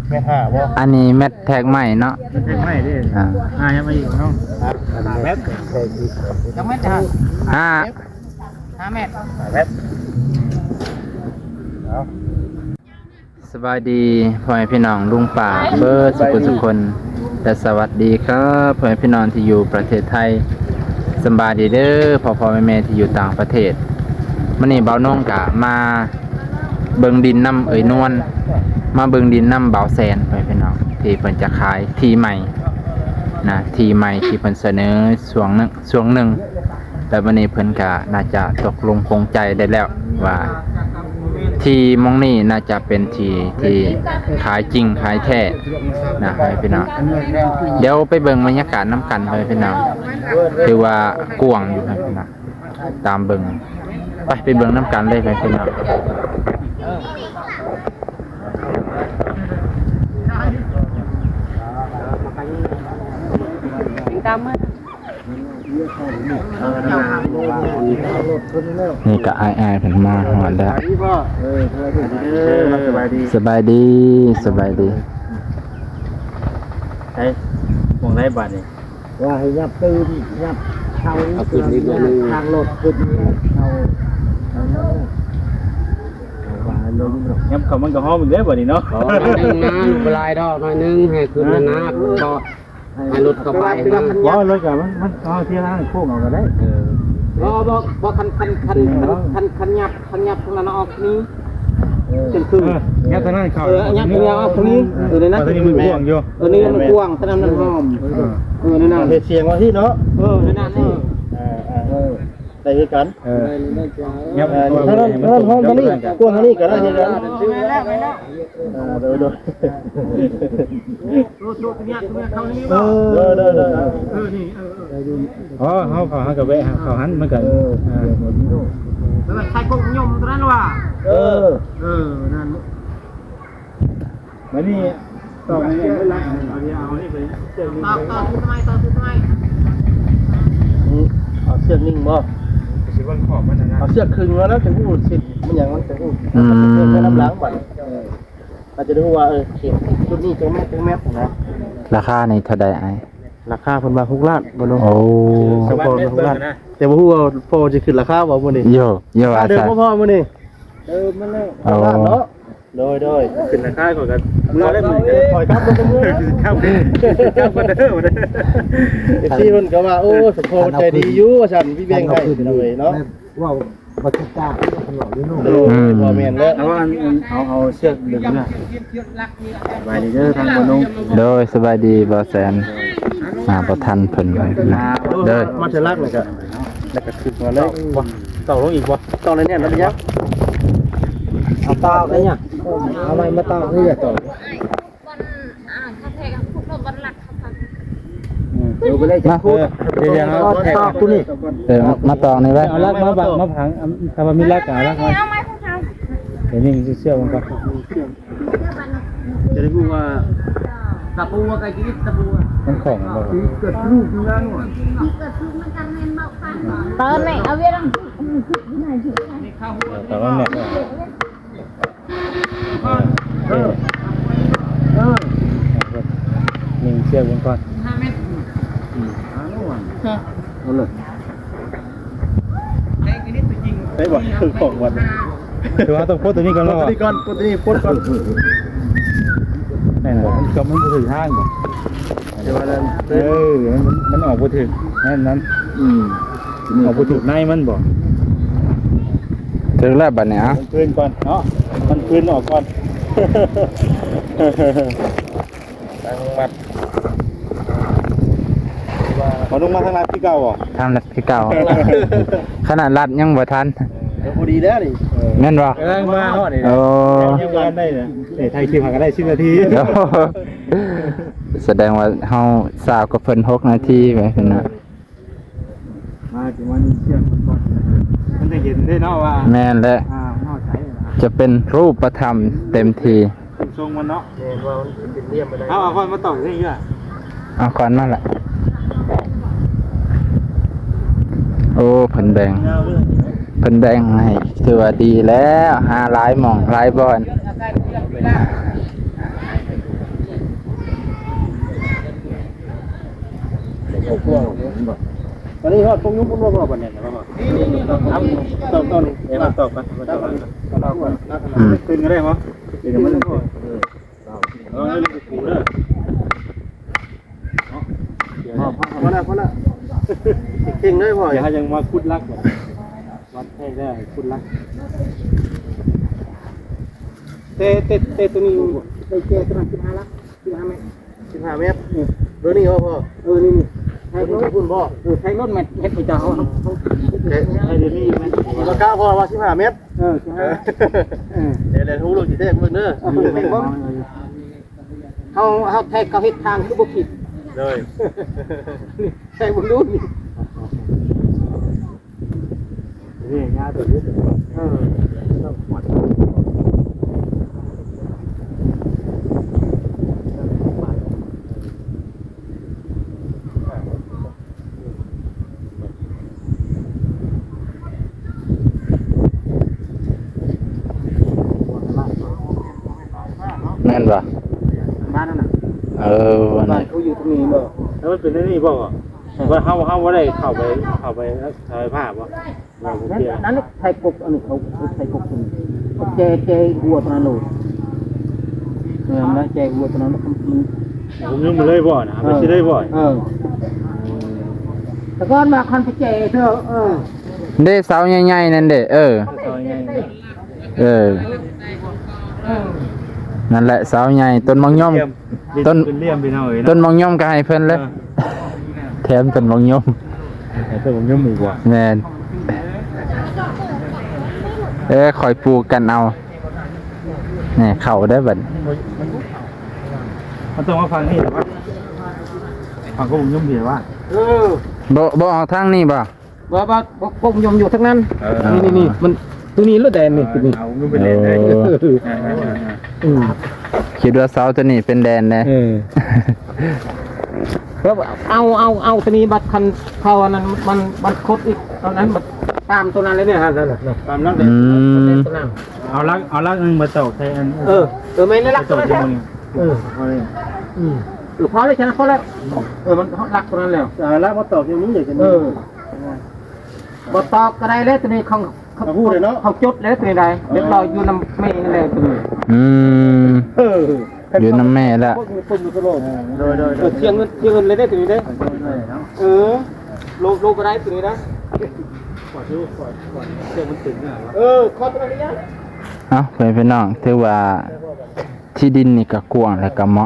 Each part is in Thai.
แม่ห้าบ่อันนี้แมทแท็กใหม่เนาะแท็กใหม่ดิยังไม่อีกน้องแมทจังแมท5 เมตรแมทสบายดีพ่อแม่พี่น้องลุงป่าเบิร์ดสุขคนแต่สวัสดีครับพ่อแม่พี่น้องที่อยู่ประเทศไทยสบายดีเด้อพ่อแม่ที่อยู่ต่างประเทศมื้อนี้เบาน้องกะมาเบิ่งดินน้ำเอ่ยนวลมาเบิ่งดินน้ำเบาแสนพ่อแม่พี่น้องที่เพิ่นจะขายที่ใหม่นะที่ใหม่ที่เพิ่นเสนอช่วงหนึ่งแล้ววันนี้เพิ่นกะน่าจะตกลงคงใจได้แล้วว่าที่มองนี่น่าจะเป็นที่ขายจริงขายแท้นะให้พี่น้องเดี๋ยวไปเบิ่งบรรยากาศน้ำกันให้พี่น้องถือว่ากว้างอยู่ให้พี่น้องตามเบิ่งไปเบิ่งน้ำกันเลยให้พี่น้องนี่ก็อายเพิ่นมาหอดแล้วสบายดีไอ้มองได้บัดนี่ว่าให้ยับตื่นยับเข้าขึ้นอีกตัวนึงทางรถขึ้นเข้าว่าลงยับเขามันก็ห้อมอีกแล้วบัดนี้เนาะนึงนะปลายดอกหน่อยนึงให้ขึ้นนะก็ให้รถเข้าไปว่ารถกับมันเอาเที่ยวทางโค้งเอาก็ได้บ่คันยับทางนั้นออกนี้จนคือยับทางนั้นเข้ายับออกตรงนี้ในนั้นมันกว้างอยู่นี่มันกว้างทางนั้นมันหอมนั่นน่ะเสียงว่าที่เนาะในนั้นได้คือกันยับทางนั้นห้องทางนี้กว้างทางนี้ก็ได้เช่นกันโดยนี่อ๋อเขากับแวะเขาหันมันกันแล้วใครกงยมตรงนั้นว่ะนั่นมานี่ต่อไปนี่ไปเอานี่ไปต่อซื้อทำไมเอาเสื้อนิ่งบ่สิวันขอบมันนะเอาเสื้อครึ่งแล้วถึงพูดสิมันอย่างนั้นถึงพูดไม่น้ำล้างบัดอาจจะดูว่าเข็มชุดนี้จังแม่นะราคาในเท่าใดไอ้ราคาเพิ่นมา6 ล้านบ่เนาะโอ้สปอน6 ล้านแต่บ่ฮู้ว่าพอจะขึ้นราคาบ่มื้อนี้โยอาเดิมบ่พอมื้อนี้มันแล้วล้านเนาะโดยขึ้นราคาก่อนกันมื้อได้มื้อปล่อยครับบ่ต้องมื้อครับบ่เด้อที่เพิ่นก็ว่าโอ้สปอนใจดีอยู่ว่าซั่นพี่แบงค์ให้เลยเนาะว่าบัตรจ้าขนมอยู่นู่นบ่แม่นแล้วเอาเชือกดึงนะสบายดีเด้อทางบ่นุ่งโดยสบายดีบ่แสนบ่ทันเพิ่นเด้อมาเสลักเลยแล้วก็ขึ้นมาเลยบ่ต่อลงอีกบ่ต่อเลยเนี่ยแล้วเนี่ยเอาต่อได้เนี่ยเอาอะไรมาต่อนี่อย่าต่อคาเฟ่กับพวกเราบันหลักครับดูไปเลยจะพูดเดี๋ยวต่อกูนี่มาต่อนี่ไว้เอาลักมาบักมาผังถ้ามันมีลักเอาลักมาเดี๋ยวนี้เชื่อมันก็จะได้พูดว่าตะปูว่าไก่กินตะปูมันของบ่เกิดลูกนั่นว่ะเกิดลูกมันกันแม่นเบาฟันตอนไหนเอาเวียงแต่ว่าเนี่ยนิ่งเชื่อมันก่อน5 เมตรเอาเลยได้บ่คือของวันคือว่าต้องโพสตัวนี้ก่อนตัวนี้ก่อนโพสตัวนี้โพสก่อนแน่นบ่มันก็มันบ่ถึงทางบ่เดี๋ยวนั้นมันออกบ่ถึงนั้นออกบ่ถึงในมันบ่ถึงแล้วบัดนี้มันคืนก่อนเนาะมันคืนออกก่อนตั้งมัดพอลงมาทางลัดที่เก่าบ่ทางลัดที่เก่าขนาดลัดยังบ่ทันพอดีแล้วนี่แม่นบ่มาฮอดนี่โอ้ยังกันได้เนี่ยไทยคลิปหากันได้10 นาทีแสดงว่าเฮาสาวกับเพิ่น6 นาทีไปเพิ่นน่ะมาถึงวันนี้เที่ยงก่อนมันจะเห็นได้เนาะว่าแม่นแล้วจะเป็นรูปธรรมเต็มทีทรงมันเนาะเห็นว่ามันเป็นเลี่ยมไปได้เอาคนมาต่อได้ยังเอาก่อนนั่นแหละโอ้เพิ่นแบ่งให้ถือว่าดีแล้วหาหลายหม่องหลายบ่อน กลัวตอนนี้ฮอดพวกยุคพวกบ่บัดเนี่ยบ่ต้นเดี๋ยวมาตอบกันขึ้นก็ได้บ่เดี๋ยวมันก็กูเด้อพอละเก่งเลยพ่ออย่ายังมาคุดลักบ่วัดให้ได้คุดลักเตตัวนี้ได้เจตัวนั้น15ลัก15เมตรเบอร์นี้พ่อนี่ให้รถคุณพ่อให้รถแมทเฮ็ดไปจ้าเขาให้เดี๋ยวนี้แม่บ่กล้าพ่อว่า15เมตรเดี๋ยวฮู้ลูกสิเด้เบิ่งเด้อเฮาแทกเขาเฮ็ดทางคือบ่ผิดเลยแทกบ่รู้นี่ยาตัวนี้นั่นป่ะ บ้านนั่นน่ะ วันนี้ เขาอยู่ตรงนี้บ่แล้วมันเป็นนี่บ่ว่าเฮาบ่ได้เข้าไปถ่ายภาพบ่นั่นไทยกบอันนี้เขาไทยกบเจหัวตรงนั้นโลดแล้วเจหัวตรงนั้นผมยังบ่เลยบ่นะไม่สิได้บ่แต่ก่อนมาคันไปเจเถอะเด้เสาใหญ่ๆนั่นเด้นั่นแหละเสาใหญ่ต้นมังย่อมต้นเลี่ยมไปหน่อย ต้นมังย่อมก็ให้เพิ่นเลยแถมต้นมังย่อม ต้นมังย่อมอีกว่าแม่นคอยปลูกกันเอาเนี่ยเข้าได้บัดมันต้องมาฟังนี่หรอวะฟังก็มังย่อมเบียว่าบ่ออกทางนี้บ่พวกยมอยู่ทั้งนั้นนี่มันตัวนี้รถแดงนี่ตัวนี้เอาเงินไปแดงเลยคิดว่าเสาตัวนี้เป็นแดนนะแล้วเอาตัวนี้บัดคันเขาอันนั้นมันคดอีกตอนนั้นบัดตามตัวนั้นเลยเนี่ยฮะตามนั้นเลยเอาลักนึงมาตอกใส่อันไม่ได้ลักตัวนั้นพอเลยชนะพอแล้วมันลักตัวนั้นแล้วลักมาตอกอย่างนี้อย่างนี้บ่ตอกก็ได้แล้วตัวนี้เขาพูดเลยเนาะเขาจดแล้วตัวนี้ได้เรียบร้อยอยู่น้ำแม่แล้วตัวนี้อยู่น้ำแม่แล้วเชียงเงินเลยได้ตัวนี้ได้โลก็ได้ตัวนี้นะขอเชียงมันถึงอ่ะขอตัวนี้ยังพี่น้องถือว่าที่ดินนี่ก็กว้างแล้วก็เหม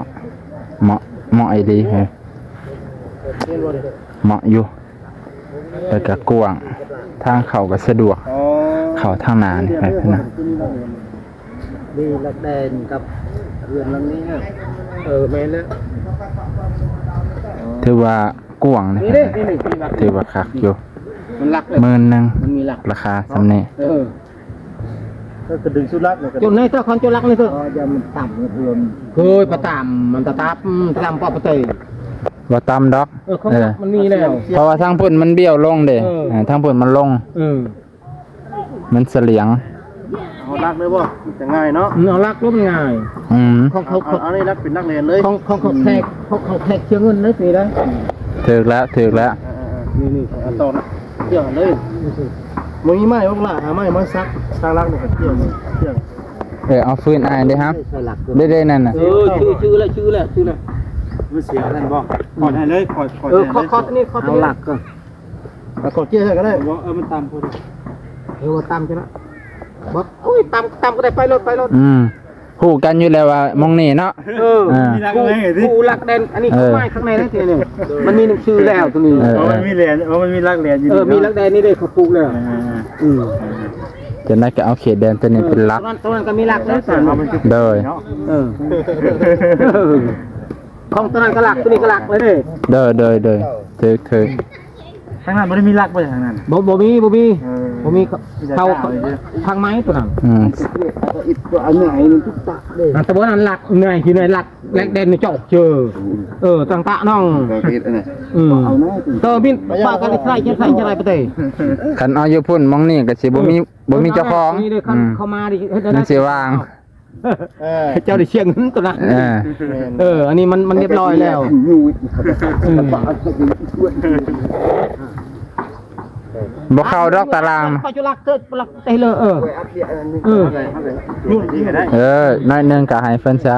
าะไอ้ดีเหมาะอยู่แล้วก็กว้างทางเข้าก็สะดวกเข้าทางหน้านี่ไปพี่น้องมีลักแดนกับเรือนหลังนี้แม่นแล้วถือว่ากว้างนะถือว่าคักอยู่มันลักเลย10,000มันมีลักราคาสำนี้ก็กระดึงสุรักจนในตัวคนจนลักเลยเถอะอย่ามันต่ำเพื่อนเฮ้ยประตามมันตะตับตามปอปะเตยว่าตามดอกมันมีแล้วเพราะว่าทางพุ่นมันเบี้ยวลงเด้ทางพุ่นมันลงมันเสลียงเอาลักเลยบ่จะง่ายเนาะเอาลักแล้วมันง่ายของเขาเอานี่ลักเป็นลักเรียนเลยของเขาแทกเชื่อเงินเลยสิได้ถึกแล้วนี่ต่อนะเกี่ยวเลยมึงมีไม้บ้างล่ะไม้มาซักสร้างลักเนี่ยเกี่ยวเอาฟืนอายได้ครับได้นั่นน่ะชื่อแล้วมันเสียนั่นบ่ขอให้เลยขอนี่เอาหลักก่อนขอเกี่ยวก็ได้มันตามพอดีตามใช่ไหมบอกโอ้ยตามก็ได้ไปรถฮู้กันอยู่แล้วว่ามองนี่เนาะมีลักอะไรไงที่ลักแดนอันนี้ข้างในข้างในนั่นทีนึงมันมีหนึ่งชื่อแล้วตรงนี้มันมีเหรียญมันมีลักเหรียญมีลักแดนนี่ได้เขาปลูกแล้วจะได้ก็เอาเขตแดนตัวนี้เป็นลักตรงนั้นก็มีลักแล้วโดยของตัวนั้นก็ลักตัวนี้ก็ลักเลยโดยถือทางนั้นไม่ได้มีลักไปทางนั้นบ่มีเขาทางไม้ตัวนั้นอันไหนนี่ทุกตะเลยแต่ว่านั้นลักไงที่ไหนลักแลกแดนนี่เจาะเจอต่างตะน้องตัวบินป้ากันใส่จะไรไปเตะคันเอาอยู่พุ่นมองนี่ก็สิบ่มีเจ้าของเข้ามาดิมันสิวาง เจ้าได้เชียงเงินตัวนั้น เออ อันนี้มันเรียบร้อยแล้ว บ่เข้าดอกตาราง เขาจะรักเกิดรักเตเลยน้อยหนึงก็ให้เพิ่นซะ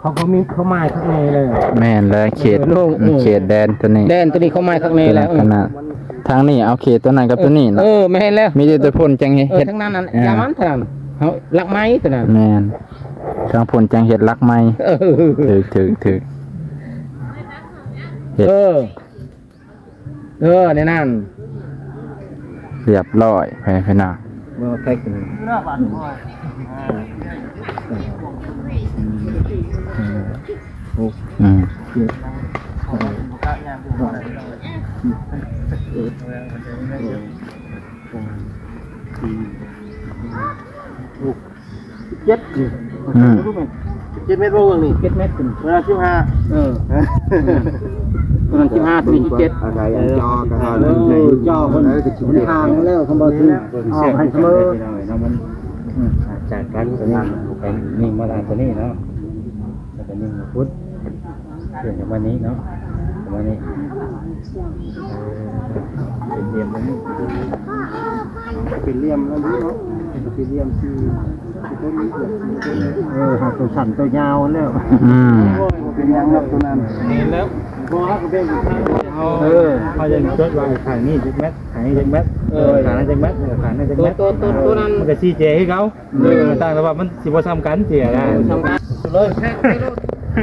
เขามีเขาไม้ข้างในเลย แม่นเลยเขตแดนตัวนี้ แดนตัวนี้เขาไม้ข้างในแล้ว ขนาดทางนี้เอาเขตตัวนั้นกับตัวนี้นะ ไม่ให้แล้ว มีแต่ตัวพ่นจังเฮ็ด ทั้งนั้นยามันเท่านั้นเขารักไม้ตัวนั้น แม่นทางพ่นจังเฮ็ดลักไม้ถึกเฮ็ด ในนั่น เรียบร้อยไปนะ เมื่อแพ็กอืม เจ็ด อืม 7 เมตรโลเองนี่7 เมตรเวลา15ตัวนั้น15ตัวนี้17อะไรจอจอคนมันทางแล้วคำบอกคือออกให้เสมอมันจากการตัวนี้ไปนิ่งมาตัวนี้เนาะแล้วก็นิ่งมาพุทธเปลี่ยนจากวันนี้เนาะวันนี้เป็นเหลี่ยมแล้วนี่เป็นเหลี่ยมแล้วนี่เนาะเป็นเหลี่ยมที่ต้นนี้หาตัวสั่นตัวยาวแล้ว เป็นยังครับตัวนั้นเห็นแล้วพอเขาเป็นเขาจะจดไว้ขายนี่1 เมตรขายนี่1 เมตรขายนี่1 เมตรขายนี่1 เมตรตัวนั้นมันจะชี้เจให้เขาต่างแต่ว่ามันสิบ่ซ้ำกันเสียนะซ้ำกันสุดเลย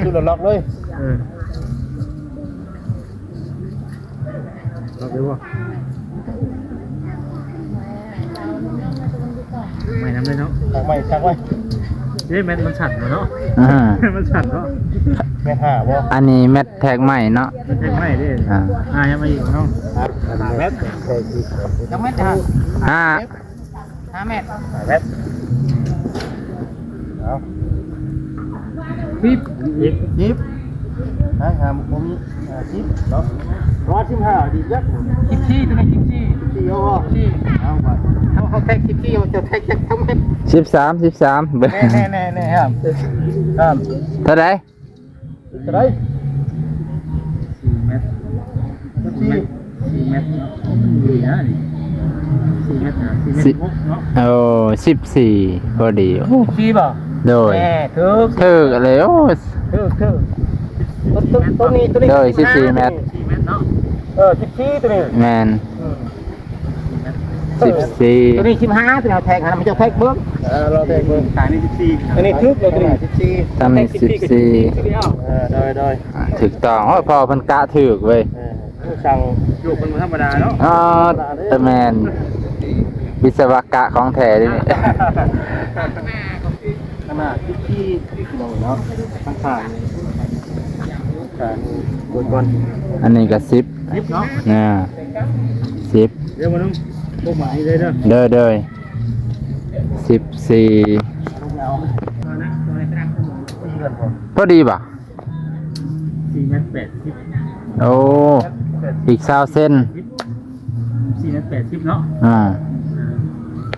สุดล็อกเลยล็อกได้ป่ะไม่น้ำเลยเนาะไม่ชักไว้เม็ดมันสั่นเนาะมันสั่นเนาะเม็ด5บ่อันนี้เม็ดแท็กใหม่เนาะแท็กใหม่ดิยังมาอีกเนาะ5 เมตรจังเม็ด5 เมตร5 เมตรเอา10หาผมมี10เนาะ115ดีจัก14ตัวนี้14เอาบ่เอาบ่เขาแท็ก14มันจะแท็กจักทั้งเม็ด13แน่ครับเท่าไหร่4 เมตร4 เมตรดีนะนี่4 เมตร6เนาะโอ้14พอดี14บ่โดยถึกเลยโอ้ถึกตัวนี้โดย14 เมตรเนาะ14ตัวนี้แม่น14ตัวนี้15ตัวนี้แท็กมันจะแท็กเบิ่งเราแท็กเบิ่งขายนี่14อันนี้ทึกเราตัวนี้14ทำนี่14ได้ถูกต้องพอเพิ่นกะถูกเว้ยสั่งอยู่คนธรรมดาเนาะแต่แม่นวิศวกะของแท้ดิขนาด14กิโลเนาะข้างก่อนอันนี้ก็10เนาะ10เดี๋ยวมานุ่มพวกหมายเลยเด้อเด้อ14พอดีป่ะ4 เมตร 80โอ้อีก20 เซน4 เมตร 80เนาะ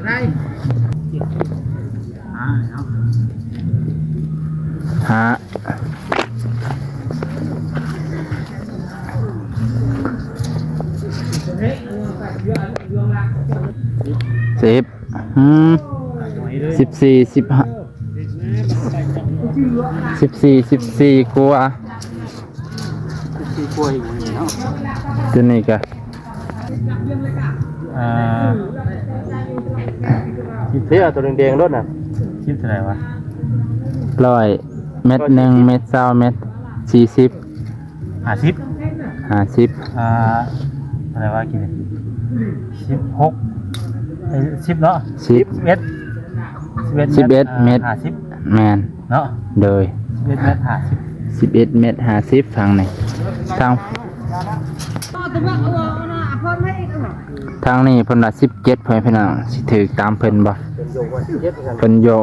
ไรฮะ14กว่าอีกเนาะตัวนี้ก็เท่าตัวแดงๆรถน่ะคิดเท่าไหร่วะ100 เม็ด1 เม็ด20 เม็ด40 50อะไรวะกี่16 10เนาะ10 เม็ด11 เม็ดแมนเนาะโดย11 เม็ด11 เม็ด50ฝั่งนี้ทางนี้เพิ่นว่า17เพิ่นพี่น้องสิถือตามเพิ่นบ่เพิ่นโย17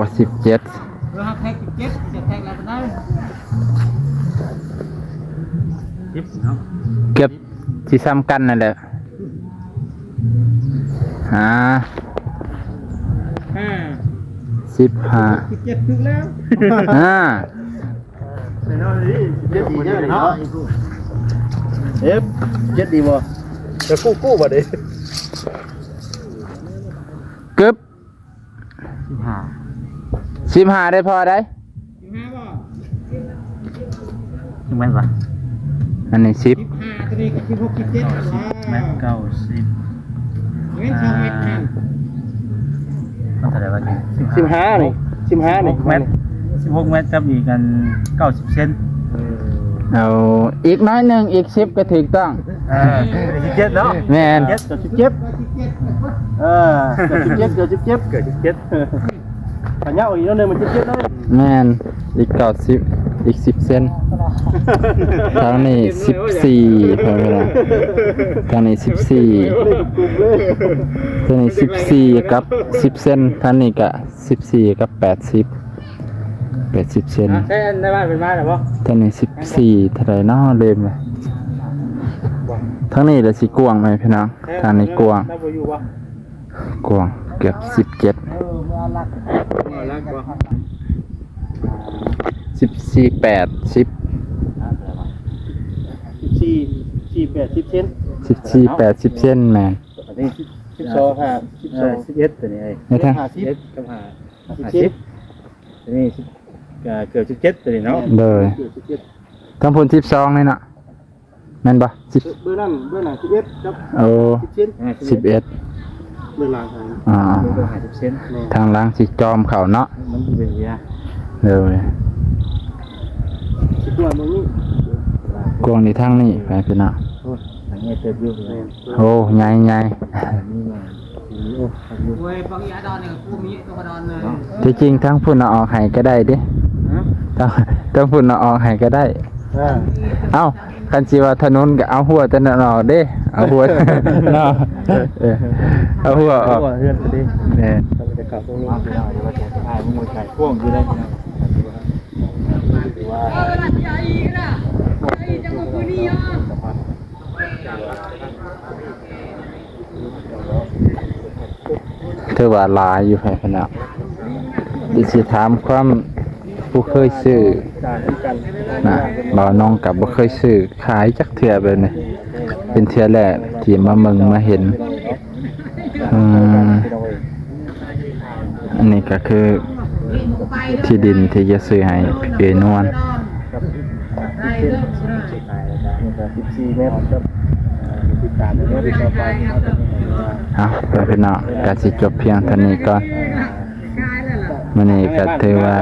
เนาะ เกือบสิซ้ำกันนั่นแหละห้า15 เจ็ดถึงแล้ว เนาะนี่เจ็ดดีเยอะเลยเนาะเจ็ดดีบ่จะกู้บ่เด้ กึบ15ได้พอได้ยังไงวะอันนี้10 ตัวนี้ก็16 17แม่90เงิน2เม็ดนั่นเท่าไหร่วะนี่15นี่15นี่เม็ด16เม็ดกับอีกกัน90เซน เอาอีกน้อยหนึงอีก10ก็ถูกต้อง17เนาะ แม่น 17เกิด17ปัญญาอีกแล้วนึงมัน17เลย แม่นอีก90อีก10เซนทางนี้14พอเวลาทางนี้14ทางนี้14กับ10เซนทางนี้ก็14กับ80เซน ใช่ในบ้านเป็นบ้านหรอบ่ ทางนี้14เท่าไหร่เนาะลืมเลยทางนี้ละสิกวางไหมพี่น้องทางนี้กวาง แล้วบ่อยู่บ่ กวางเกือบ17 รักบ่ 14 8 10 14 8 10เซน 14 80เซนแม่น อันนี้12 5 12 11ตัวนี้ไอ้ ในทาง 50กับ50ตัวนี้เกือบ17ตัวนี้เนาะ เลยทั้งพุ่น12นี่เนาะแม่นบ่10 เบอร์นั้น11ครับ โอ้ 10เซน 11 เบอร์ล่างทาง อ่า เบอร์50เซน ทางหล่างสิจอมเขาเนาะ มันเป็นอย่างนี้ เลย สิตัวมึงนี่ กวางนี่ทางนี้ไปพี่น้อง ทางนี้เติบอยู่เลย โอ้ใหญ่ นี่มาโอ้ครับอยู่ เว้ยบางยาดอนเนี่ยกูมีตัวกระดอนเลย ที่จริงทั้งพุ่นเอาออกให้ก็ได้ดิทั้งพุ่นเอาออกให้ก็ได้ เอ้าคันสิว่าถนนก็เอาหัวแต่นั่นออกเด้เอาหัวเนาะเอาหัวออก เฮือนดิ แม่ ถ้ามันจะกลับตรงนี้เดี๋ยวว่าจะถ่ายมันไก่พ่วงอยู่ได้ว่า ถือว่าหลายอยู่ให้พี่น้องดิสิถามความผู้เคยซื้อ การที่กัน นะบ่าวน้องกับบ่เคยซื้อขายจักเทื่อแบบนี้เป็นเทื่อแรกที่มาเมืองมาเห็นอันนี้ก็คือที่ดินที่จะซื้อให้พี่เอนวล ถ่ายแล้วกัน14เมตรครับติดตามเรื่องต่อไป เอาไปพี่น้องก็สิจบเพียงเท่านี้ก่อนมื้อนี้ก็ถือว่า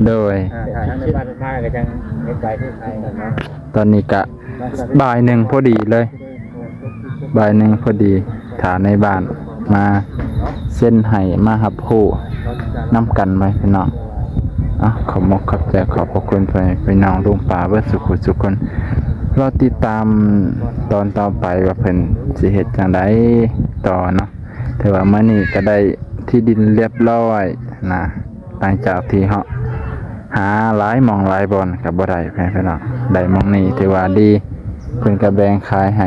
โดย ถ่ายทั้งในบ้านมาก็จังเฮ็ดไปที่ไทยกันเนาะ ตอนนี้ก็บ่ายหนึ่งพอดีเลยบ่ายหนึ่งพอดีฐานในบ้านมาเส้นไห้มาหับผู้น้ำกันไว้พี่น้องขอบมกขอบใจขอบพระคุณไปน้องลุงป่าเบิดสุขุสุขคนรอติดตามตอนต่อไปว่าเพิ่นสิเฮ็ดจังไดต่อเนาะแต่ว่ามื้อนี้ก็ได้ที่ดินเรียบร้อยนะหลังจากที่เฮาหาหลายหม่องหลายบอนก็บ่ได้พี่น้องได้หม่องนี้ถือว่าดีเพิ่นก็แบ่งขายให้